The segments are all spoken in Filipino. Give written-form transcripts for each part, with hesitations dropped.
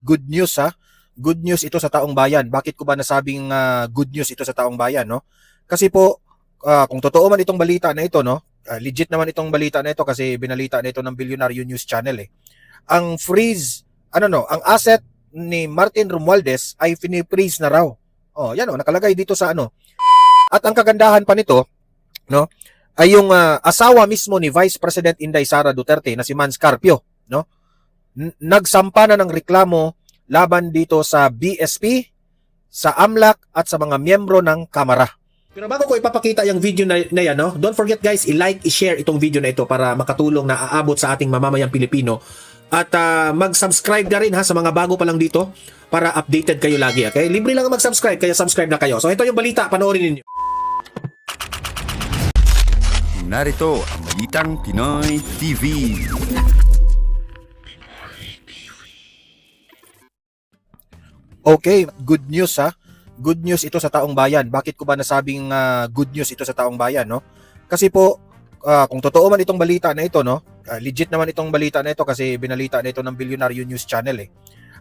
good news ha. Good news ito sa taong bayan. Bakit ko ba nasabing good news ito sa taong bayan, no? Kasi po kung totoo man itong balita na ito, no? Legit naman itong balita na ito kasi binalita na ito ng Bilyonaryo News Channel eh. Ang freeze, ang asset ni Martin Romualdez ay fini-freeze na raw. Oh, yan nakalagay dito sa ano. At ang kagandahan pa nito, no? Ay yung asawa mismo ni Vice President Inday Sara Duterte na si Mans Carpio, no? Nagsampa na ng reklamo laban dito sa BSP, sa AMLAC at sa mga miyembro ng Kamara. Pero bago ko ipapakita yung video na yan, no? Don't forget guys, i-like, i-share itong video na ito para makatulong na aabot sa ating mamamayang Pilipino. At mag-subscribe na rin ha sa mga bago pa lang dito para updated kayo lagi. Okay? Libre lang mag-subscribe, kaya subscribe na kayo. So ito yung balita, panoorin ninyo. Narito ang Balitang Pinoy TV. Okay, good news ha. Good news ito sa taong bayan. Bakit ko ba nasabing good news ito sa taong bayan, no? Kasi po kung totoo man itong balita na ito, no? Legit naman itong balita na ito kasi binalita na ito ng Bilyonaryo News Channel eh.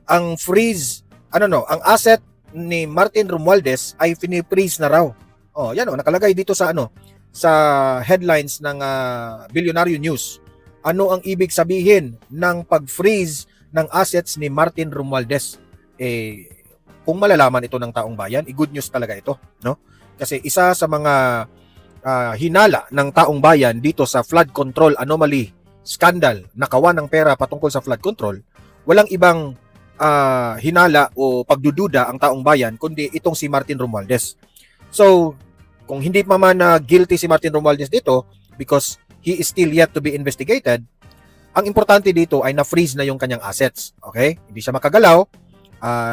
Ang freeze, ang asset ni Martin Romualdez ay fini-freeze na raw. Oh, yan nakalagay dito sa sa headlines ng Bilyonaryo News. Ano ang ibig sabihin ng pag-freeze ng assets ni Martin Romualdez? Kung malalaman ito ng taong bayan, good news talaga ito, no? Kasi isa sa mga hinala ng taong bayan dito sa flood control anomaly scandal, nakawan ng pera patungkol sa flood control, walang ibang hinala o pagdududa ang taong bayan kundi itong si Martin Romualdez. So, kung hindi pa man guilty si Martin Romualdez dito because he is still yet to be investigated, ang importante dito ay na-freeze na yung kanyang assets. Okay? Hindi siya makagalaw,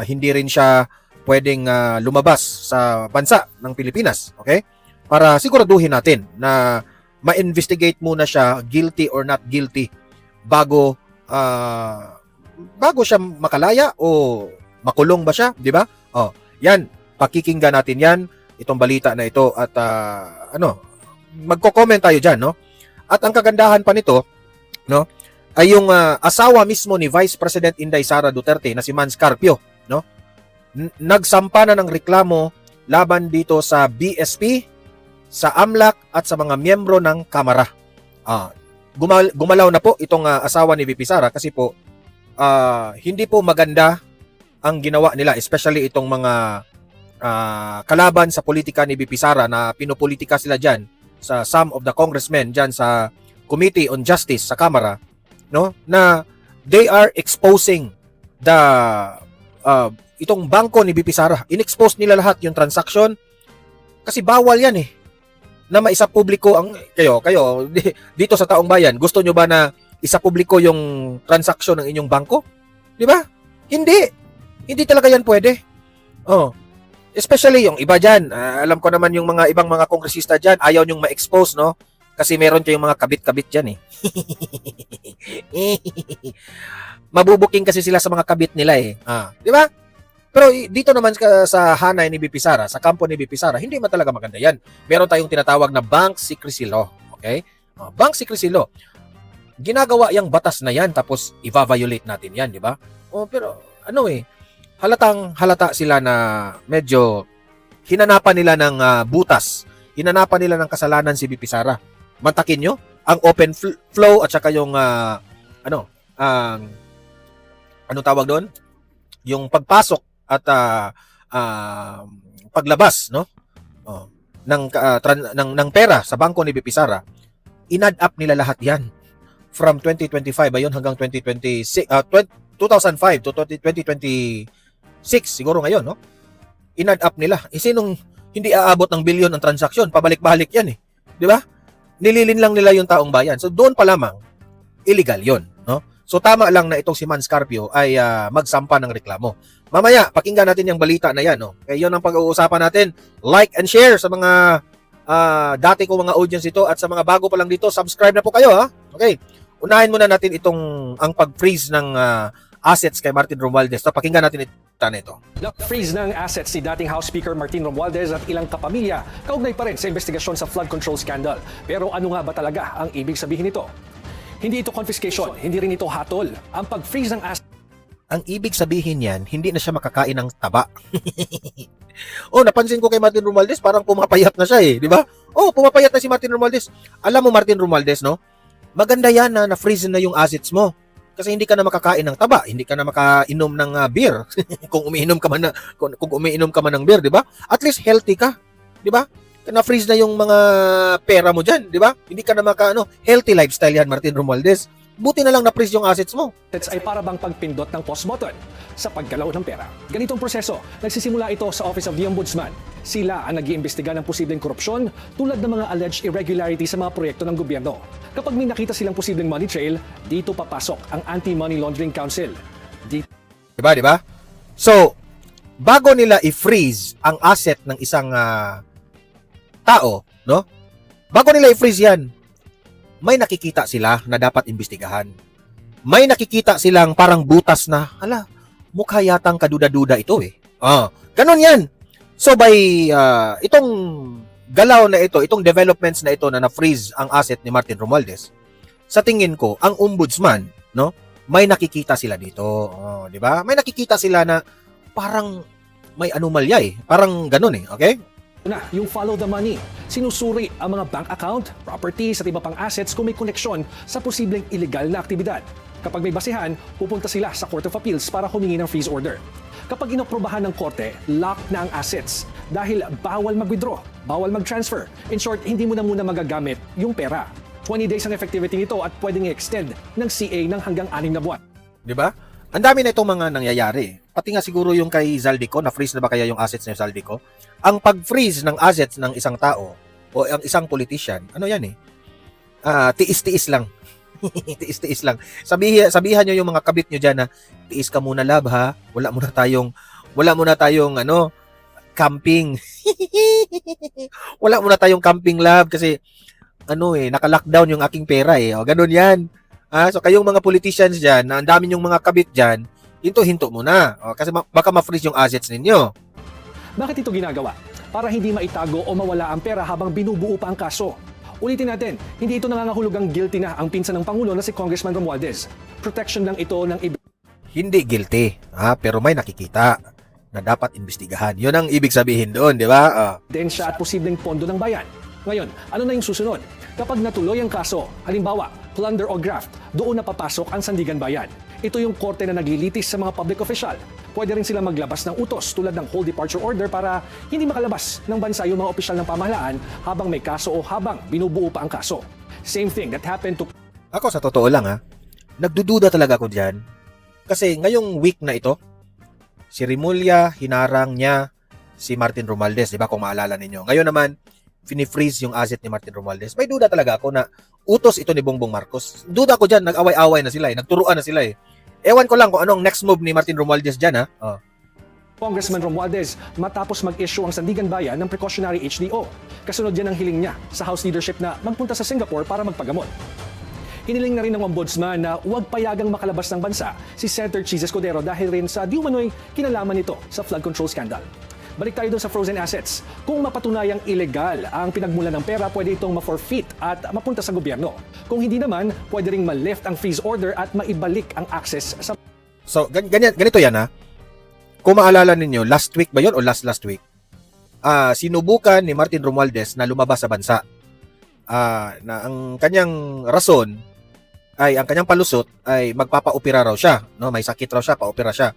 hindi rin siya pwedeng lumabas sa bansa ng Pilipinas. Okay? Para siguraduhin natin na ma-investigate muna siya guilty or not guilty bago siya makalaya o makulong ba siya, di ba? Oh, yan, pakikinggan natin yan, itong balita na ito at magko-comment tayo diyan, no? At ang kagandahan pa nito, no, ay yung asawa mismo ni Vice President Inday Sara Duterte na si Mans Carpio, no? Nagsampa na ng reklamo laban dito sa BSP, sa AMLAC at sa mga miyembro ng Kamara. Gumalaw na po itong asawa ni VP Sara kasi po hindi po maganda ang ginawa nila, especially itong mga kalaban sa politika ni VP Sara na pinopolitika sila dyan sa some of the congressmen dyan sa Committee on Justice sa Kamara, no, na they are exposing itong bangko ni VP Sara. In-expose nila lahat yung transaction kasi bawal yan eh na maisa publiko ang kayo dito sa taong bayan. Gusto nyo ba na isa publiko yung transaction ng inyong bangko? Di ba? Hindi talaga yan pwede. Oh. Especially yung iba dyan. Alam ko naman yung mga ibang mga kongresista dyan, ayaw nyong ma-expose, no? Kasi meron kayong mga kabit-kabit dyan eh. Mabubuking kasi sila sa mga kabit nila eh. Di ba? Pero dito naman sa hanay ni VP Sara, sa kampo ni VP Sara, hindi man talaga maganda yan. Meron tayong tinatawag na Bank Secrecy Law. Okay? Bank Secrecy Law. Ginagawa yung batas na yan tapos i-violate natin yan, di ba? Pero halata sila na medyo hinanapan nila ng butas. Hinanapan nila ng kasalanan si VP Sara. Mantakin nyo ang open flow at saka yung anong tawag doon? Yung pagpasok at paglabas, no? Ng pera sa bangko ni VP Sara. In-add up nila lahat 'yan from 2025 ayon hanggang 2026 2005 to 2026 siguro ngayon, no? In-add up nila. Sinong hindi aabot ng bilyon ang transaksyon, pabalik-balik 'yan eh. 'Di ba? Nililin lang nila yung taong bayan. So doon pa lamang illegal 'yon, no? So tama lang na itong si Mans Carpio ay magsampa ng reklamo. Mamaya, pakinggan natin yung balita na yan. No? Kaya yun ang pag-uusapan natin. Like and share sa mga dati ko mga audience ito at sa mga bago pa lang dito, subscribe na po kayo. Ha? Okay, unahin muna natin ang pag-freeze ng assets kay Martin Romualdez. So, pakinggan natin ito. Freeze ng assets ni dating House Speaker Martin Romualdez at ilang kapamilya kaugnay pa rin sa investigasyon sa flood control scandal. Pero ano nga ba talaga ang ibig sabihin nito? Hindi ito confiscation, hindi rin ito hatol. Ang pag-freeze ng assets Ang ibig sabihin yan, hindi na siya makakain ng taba. Oh, napansin ko kay Martin Romualdez, parang pumapayat na siya di ba? Oh, pumapayat na si Martin Romualdez. Alam mo Martin Romualdez, no? Maganda yan na na-freeze na yung assets mo. Kasi hindi ka na makakain ng taba, hindi ka na makainom ng beer. Kung umiinom ka man kung umiinom ka man ng beer, di ba? At least healthy ka, di ba? Na-freeze na yung mga pera mo diyan, di ba? Hindi ka na healthy lifestyle yan, Martin Romualdez. Buti na lang na-freeze yung assets mo. Assets ay para bang pagpindot ng pause button sa paggalaw ng pera. Ganitong proseso, nagsisimula ito sa Office of the Ombudsman. Sila ang nag-iimbestiga ng posibleng korupsyon tulad ng mga alleged irregularity sa mga proyekto ng gobyerno. Kapag may nakita silang posibleng money trail, dito papasok ang Anti-Money Laundering Council. Di ba? So, bago nila i-freeze ang asset ng isang tao, no? Bago nila i-freeze yan, may nakikita sila na dapat imbestigahan. May nakikita silang parang butas na, mukha yatang kaduda-duda ito ganun yan. So by itong galaw na ito, itong developments na ito na na-freeze ang asset ni Martin Romualdez, sa tingin ko, ang ombudsman, no, may nakikita sila dito. Di ba? May nakikita sila na parang may anomalya Parang ganun okay? Na, yung follow the money. Sinusuri ang mga bank account, properties at iba pang assets kung may koneksyon sa posibleng illegal na aktibidad. Kapag may basihan, pupunta sila sa Court of Appeals para humingi ng freeze order. Kapag inoprobahan ng korte, lock na ang assets dahil bawal mag-withdraw, bawal mag-transfer. In short, hindi mo na muna magagamit yung pera. 20 days ang effectivity nito at pwedeng i-extend ng CA ng hanggang 6 na buwan. Di ba? Ang dami na itong mga nangyayari. Pati nga siguro yung kay Zaldico, na-freeze na ba kaya yung assets ni Zaldico? Ang pag-freeze ng assets ng isang tao o ang isang politician, tiis-tiis lang. Tiis-tiis lang. Sabihan nyo yung mga kabit nyo dyan na tiis ka muna lab ha. Wala muna tayong camping. Wala muna tayong camping lab kasi naka-lockdown yung aking pera O ganun yan. So kayong mga politicians dyan, na ang dami yung mga kabit dyan, hinto-hinto muna. Kasi baka ma-freeze yung assets ninyo. Bakit ito ginagawa? Para hindi maitago o mawala ang pera habang binubuo pa ang kaso. Ulitin natin, hindi ito nangangahulugang guilty na ang pinsan ng Pangulo na si Congressman Romualdez. Protection lang ito ng Hindi guilty, pero may nakikita na dapat imbestigahan. Yun ang ibig sabihin doon, di ba? ebidensya at posibleng pondo ng bayan. Ngayon, ano na yung susunod? Kapag natuloy ang kaso, halimbawa, plunder o graft, doon na papasok ang Sandigan Bayan. Ito yung korte na naglilitis sa mga public official. Pwede rin sila maglabas ng utos tulad ng whole departure order para hindi makalabas ng bansa yung mga opisyal ng pamahalaan habang may kaso o habang binubuo pa ang kaso. Same thing that happened to... Ako sa totoo lang nagdududa talaga ako dyan. Kasi ngayong week na ito, si Rimulya, hinarang niya si Martin Romualdez, di ba kung maalala ninyo. Ngayon naman, fini-freeze yung asset ni Martin Romualdez. May duda talaga ako na utos ito ni Bongbong Marcos. Duda ko dyan, nag-away-away na sila nagturuan na sila Ewan ko lang kung anong next move ni Martin Romualdez dyan Congressman Romualdez matapos mag-issue ang Sandigan Bayan ng precautionary HDO. Kasunod yan ang hiling niya sa House leadership na magpunta sa Singapore para magpagamot. Hiniling na rin ng ombudsman na huwag payagang makalabas ng bansa si Senator Chis Escudero dahil rin sa di umano'y kinalaman nito sa flood control scandal. Balik tayo dun sa frozen assets. Kung mapatunayang illegal ang pinagmulan ng pera, pwede itong ma-forfeit at mapunta sa gobyerno. Kung hindi naman, pwede ring ma-lift ang freeze order at maibalik ang access sa... So, ganito yan Kung maalala ninyo, last week ba yun o last week? Sinubukan ni Martin Romualdez na lumabas sa bansa. Na ang kanyang rason ang kanyang palusot ay magpapa-opera raw siya. No? May sakit raw siya, pa-opera siya.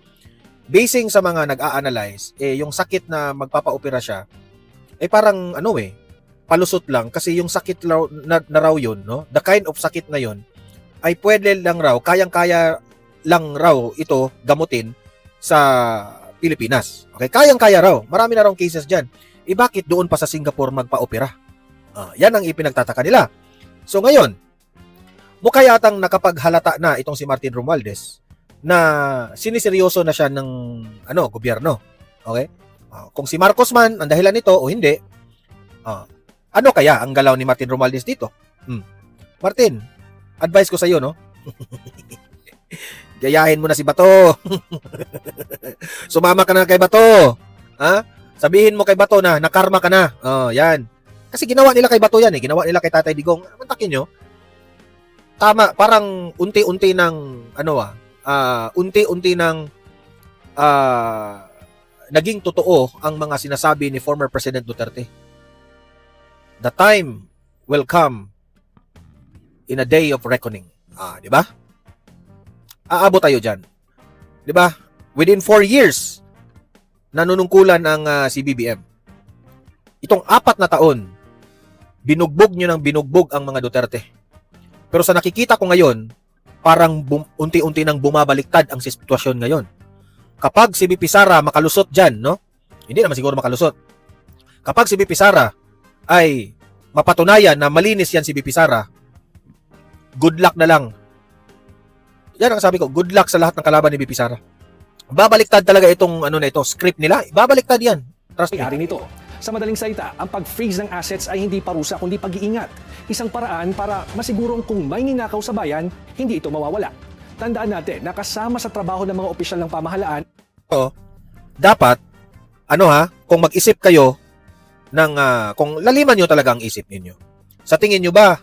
Basing sa mga nag-a-analyze, yung sakit na magpapa-opera siya, parang palusot lang kasi yung sakit na raw yun, no? The kind of sakit na yun ay pwede lang raw, kayang-kaya lang raw ito gamutin sa Pilipinas. Okay, kayang-kaya raw. Marami na raw cases diyan. Bakit doon pa sa Singapore magpa-opera? Yan ang ipinagtataka nila. So ngayon, mukha yatang nakapaghalata na itong si Martin Romualdez na siniseryoso na siya ng gobyerno. Okay? Kung si Marcos man ang dahilan nito o hindi, ano kaya ang galaw ni Martin Romualdez dito? Martin, advice ko sa iyo, no? Gayahin mo na si Bato. Sumama ka na kay Bato. Sabihin mo kay Bato na nakarma ka na. Yan. Kasi ginawa nila kay Bato yan Ginawa nila kay Tatay Digong. Mantakin nyo. Tama, parang unti-unti ng unti-unti nang naging totoo ang mga sinasabi ni former President Duterte. The time will come in a day of reckoning. Di ba? Aabot tayo dyan. Di ba? Within 4 years, nanunungkulan ang CBBM. Itong 4 na taon, binugbog nyo ng binugbog ang mga Duterte. Pero sa nakikita ko ngayon, parang unti-unti nang bumabaliktad ang sitwasyon ngayon. Kapag si BP Sara makalusot dyan, no? Hindi naman siguro makalusot. Kapag si BP Sara ay mapatunayan na malinis yan si BP Sara, good luck na lang. Yan ang sabi ko, good luck sa lahat ng kalaban ni BP Sara. Babaliktad talaga itong script nila. Babaliktad yan. Trust me. Ari nito. Sa madaling salita, ang pag-freeze ng assets ay hindi parusa kundi pag-iingat. Isang paraan para masigurong kung may ninakaw sa bayan, hindi ito mawawala. Tandaan natin na kasama sa trabaho ng mga opisyal ng pamahalaan. Dapat, kung mag-isip kayo ng, kung laliman nyo talaga ang isip ninyo. Sa tingin nyo ba,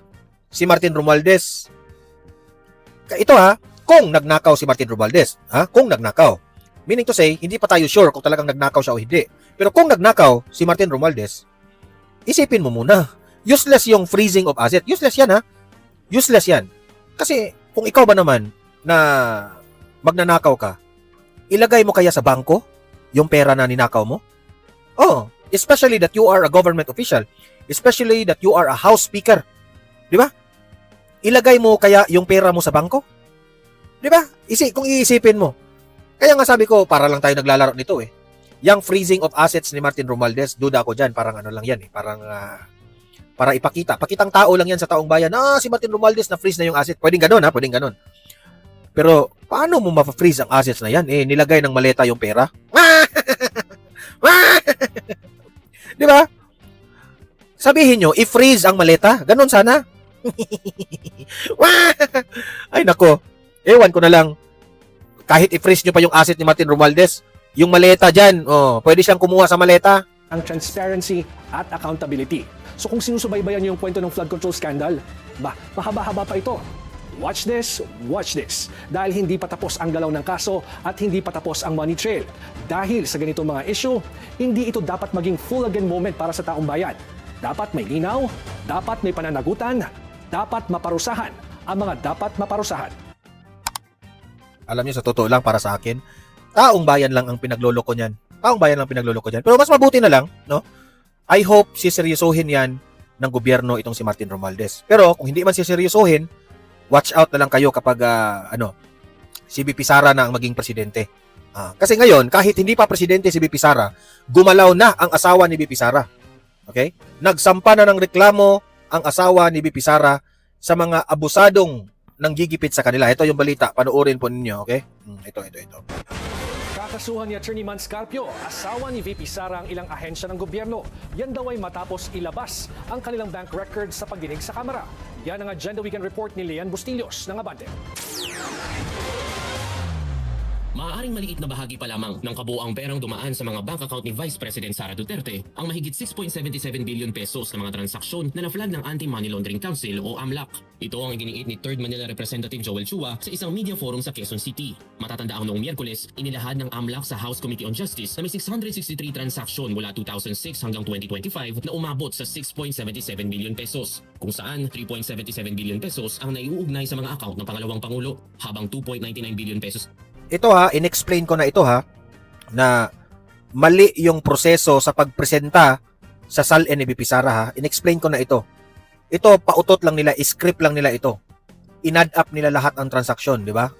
si Martin Romualdez, kung nagnakaw si Martin Romualdez, kung nagnakaw. Meaning to say, hindi pa tayo sure kung talagang nagnakaw siya o hindi. Pero kung nagnakaw si Martin Romualdez, isipin mo muna, useless yung freezing of asset. Useless yan, Useless yan. Kasi, kung ikaw ba naman, na magnanakaw ka, ilagay mo kaya sa bangko yung pera na ninakaw mo? Especially that you are a government official, especially that you are a house speaker. Di ba? Ilagay mo kaya yung pera mo sa bangko? Di ba? Kung iisipin mo. Kaya nga sabi ko, para lang tayo naglalaro nito Yung freezing of assets ni Martin Romualdez, duda ko dyan, parang lang yan parang para ipakita. Pakitang tao lang yan sa taong bayan, si Martin Romualdez na freeze na yung asset. Pwedeng ganun, pwedeng ganun. Pero, paano mo ma-freeze ang assets na yan? Nilagay ng maleta yung pera. Di ba? Sabihin nyo, i-freeze ang maleta. Ganon sana. Ay, nako. Ewan ko na lang. Kahit i-freeze nyo pa yung asset ni Martin Romualdez, yung maleta dyan, pwede siyang kumuha sa maleta. Ang transparency at accountability. So kung sinusubaybayan niyo yung kwento ng flood control scandal, mahaba-haba pa ito. Watch this, dahil hindi pa tapos ang galaw ng kaso at hindi pa tapos ang money trail. Dahil sa ganitong mga issue, hindi ito dapat maging full again moment para sa taong bayan. Dapat may linaw, dapat may pananagutan, dapat maparusahan ang mga dapat maparusahan. Alam niyo, sa totoo lang para sa akin, taong bayan lang ang pinagloloko niyan. Taong bayan lang ang pinagloloko niyan. Pero mas mabuti na lang, no? I hope siseryosohin yan ng gobyerno itong si Martin Romualdez. Pero kung hindi man siseryosohin, watch out na lang kayo kapag si BP Sara na ang maging presidente. Kasi ngayon, kahit hindi pa presidente si BP Sara, gumalaw na ang asawa ni BP Sara. Okay? Nagsampa na ng reklamo ang asawa ni BP Sara sa mga abusadong nanggigipit sa kanila. Ito yung balita. Panoorin po ninyo. Okay? Ito. Kakasuhan ni Attorney Man Scarpio, asawa ni VP Sara ang ilang ahensya ng gobyerno. Yan daw ay matapos ilabas ang kanilang bank records sa pagdinig sa kamera. Yan ang Agenda Weekend Report ni Leanne Bustillos ng Abante. Maaaring maliit na bahagi pa lamang ng kabuuang perang dumaan sa mga bank account ni Vice President Sara Duterte ang mahigit 6.77 billion pesos na mga transaksyon na na-flag ng Anti-Money Laundering Council o AMLAC. Ito ang iginiit ni 3rd Manila Representative Joel Chua sa isang media forum sa Quezon City. Matatandaan noong Miyerkules, inilahad ng AMLAC sa House Committee on Justice na may 663 transaksyon mula 2006 hanggang 2025 na umabot sa 6.77 billion pesos, kung saan 3.77 billion pesos ang naiuugnay sa mga account ng pangalawang pangulo, habang 2.99 billion pesos ito in-explain ko na ito na mali yung proseso sa pagpresenta sa SALN ni BP Sara In-explain ko na ito. Ito pautot lang nila, script lang nila ito. In-add up nila lahat ang transaksyon, di ba?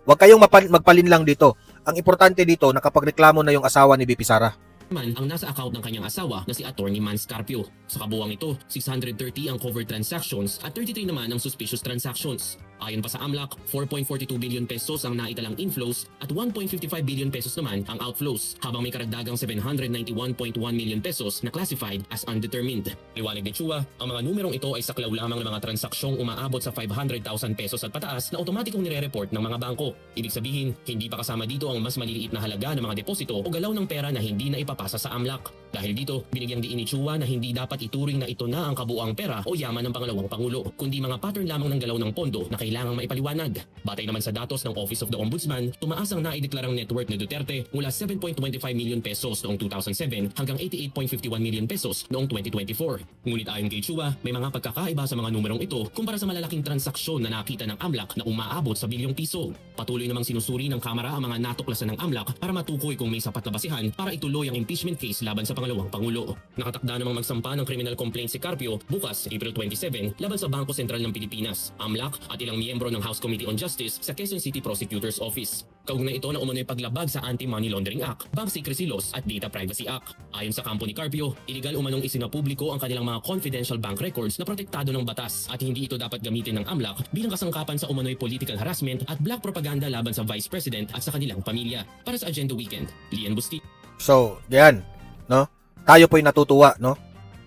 Huwag kayong magpalinlang dito. Ang importante dito, nakapagreklamo na yung asawa ni BP Sara. man ang nasa account ng kanyang asawa na si Attorney Man Scarpio. Sa kabuuang ito, 630 ang covered transactions at 33 naman ang suspicious transactions. Ayon pa sa AMLAC, 4.42 billion pesos ang naitalang inflows at 1.55 billion pesos naman ang outflows, habang may karagdagang 791.1 million pesos na classified as undetermined. Liwanag ni Chua, ang mga numerong ito ay saklaw lamang ng mga transaksyong umaabot sa 500,000 pesos at pataas na otomatikong nire-report ng mga bangko. Ibig sabihin, hindi pa kasama dito ang mas maliliit na halaga ng mga deposito o galaw ng pera na hindi na ipapasa sa AMLAC. Dahil dito, binigyang diin ni Chua na hindi dapat ituring na ito na ang kabuuang pera o yaman ng pangalawang pangulo, kundi mga pattern lamang ng galaw ng pondo na kailangan kailangang maipaliwanag. Batay naman sa datos ng Office of the Ombudsman, tumaas ang naideklarang net worth ni Duterte mula 7.25 million pesos noong 2007 hanggang 88.51 million pesos noong 2024. Ngunit ayon kay Chua, may mga pagkakaiba sa mga numerong ito kumpara sa malalaking transaksyon na nakita ng AMLAC na umaabot sa bilyong piso. Patuloy namang sinusuri ng Kamara ang mga natuklasan ng AMLAC para matukoy kung may sapat na basihan para ituloy ang impeachment case laban sa pangalawang Pangulo. Nakatakda namang magsampa ng criminal complaint si Carpio bukas, April 27, laban sa Bangko Sentral ng Pilipinas, AMLAC at ilang miyembro ng House Committee on Justice sa Quezon City Prosecutor's Office. Kaugnay ito na umano'y paglabag sa Anti-Money Laundering Act, Bank Secrecy Laws at Data Privacy Act. Ayon sa kampo ni Carpio, iligal umanong isinapubliko ang kanilang mga confidential bank records na protektado ng batas at hindi ito dapat gamitin ng AMLAC bilang kasangkapan sa umano'y political harassment at black propaganda laban sa Vice President at sa kanilang pamilya. Para sa Agenda Weekend, Lian Busti. So, yan, no? Tayo po'y natutuwa, no?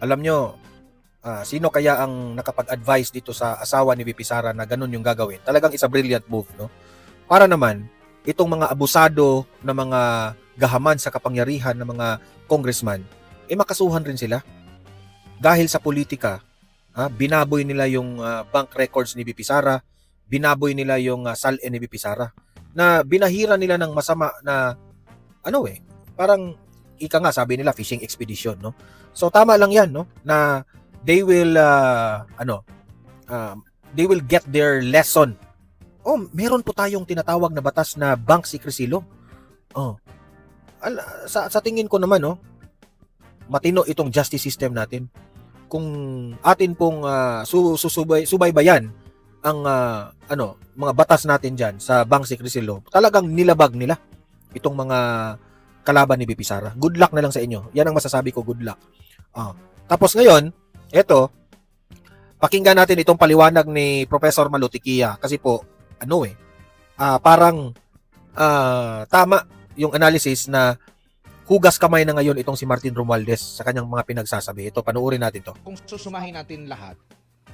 Alam nyo, sino kaya ang nakapag-advise dito sa asawa ni VP Sara na ganun yung gagawin? Talagang isa brilliant move, no? Para naman, itong mga abusado na mga gahaman sa kapangyarihan ng mga congressman, makasuhan rin sila. Dahil sa politika, binaboy nila yung bank records ni VP Sara, binaboy nila yung SALN ni VP Sara, na binahira nila ng masama na, parang, ika nga, sabi nila, fishing expedition, no? So, tama lang yan, no? Na they will they will get their lesson. Meron po tayong tinatawag na batas na bank secrecy law. Sa tingin ko naman, no, matino itong justice system natin. Kung atin pong subaybayan ang mga batas natin diyan sa bank secrecy law, talagang nilabag nila itong mga kalaban ni VP Sara. Good luck na lang sa inyo. Yan ang masasabi ko, good luck. Tapos ngayon, eto, pakinggan natin itong paliwanag ni Professor Malutikia kasi po, parang tama yung analysis na hugas kamay na ngayon itong si Martin Romualdez sa kanyang mga pinagsasabi. Ito, panuorin natin to. Kung susumahin natin lahat,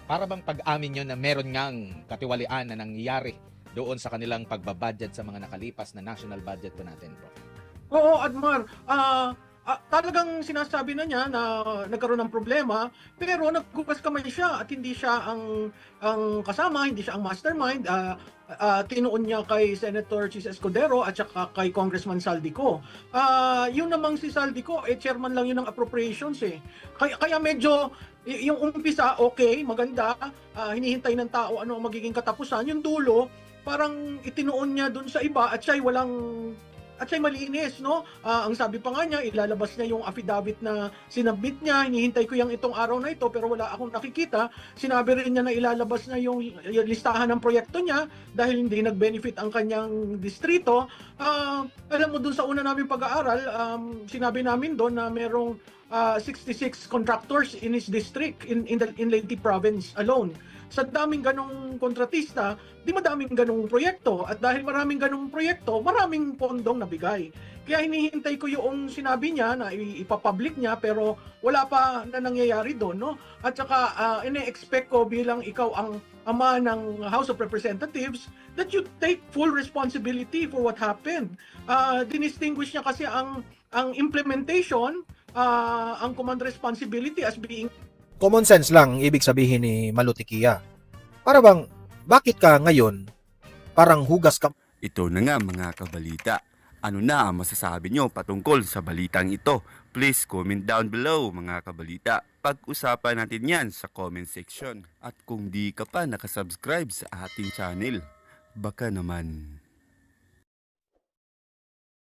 para bang pag-amin nyo na meron ngang katiwalian na nangyayari doon sa kanilang pagbabudget sa mga nakalipas na national budget po natin, Prof? Oo, Admar. Talagang sinasabi na niya na nagkaroon ng problema, pero naghugas kamay siya at hindi siya ang kasama, hindi siya ang mastermind. Tinuon niya kay Senator Chis Escudero at saka kay Congressman Saldico. Yun namang si Saldico, chairman lang yun ng appropriations eh. Kaya medyo yung umpisa, okay, maganda, hinihintay ng tao ano ang magiging katapusan. Yung dulo, parang itinuon niya dun sa iba at siya'y malinis, no? Ang sabi pa nga niya, ilalabas niya yung affidavit na sinabit niya. Hinihintay ko yung itong araw na ito pero wala akong nakikita. Sinabi rin niya na ilalabas na yung listahan ng proyekto niya dahil hindi nag-benefit ang kanyang distrito. Alam mo, dun sa una namin pag-aaral, sinabi namin doon na merong 66 contractors in his district in Leyte province alone. Sa daming ganong kontratista, di madaming ganong proyekto. At dahil maraming ganong proyekto, maraming pondong nabigay. Kaya hinihintay ko yung sinabi niya na ipapublic niya pero wala pa na nangyayari doon, no? At saka ine-expect ko bilang ikaw ang ama ng House of Representatives that you take full responsibility for what happened. Dinistinguish niya kasi ang implementation, ang command responsibility as being Common sense lang ibig sabihin ni Malutikia. Para bang, bakit ka ngayon parang hugas ka? Ito na nga mga kabalita. Ano na ang masasabi nyo patungkol sa balitang ito? Please comment down below mga kabalita. Pag-usapan natin yan sa comment section. At kung di ka pa nakasubscribe sa ating channel, baka naman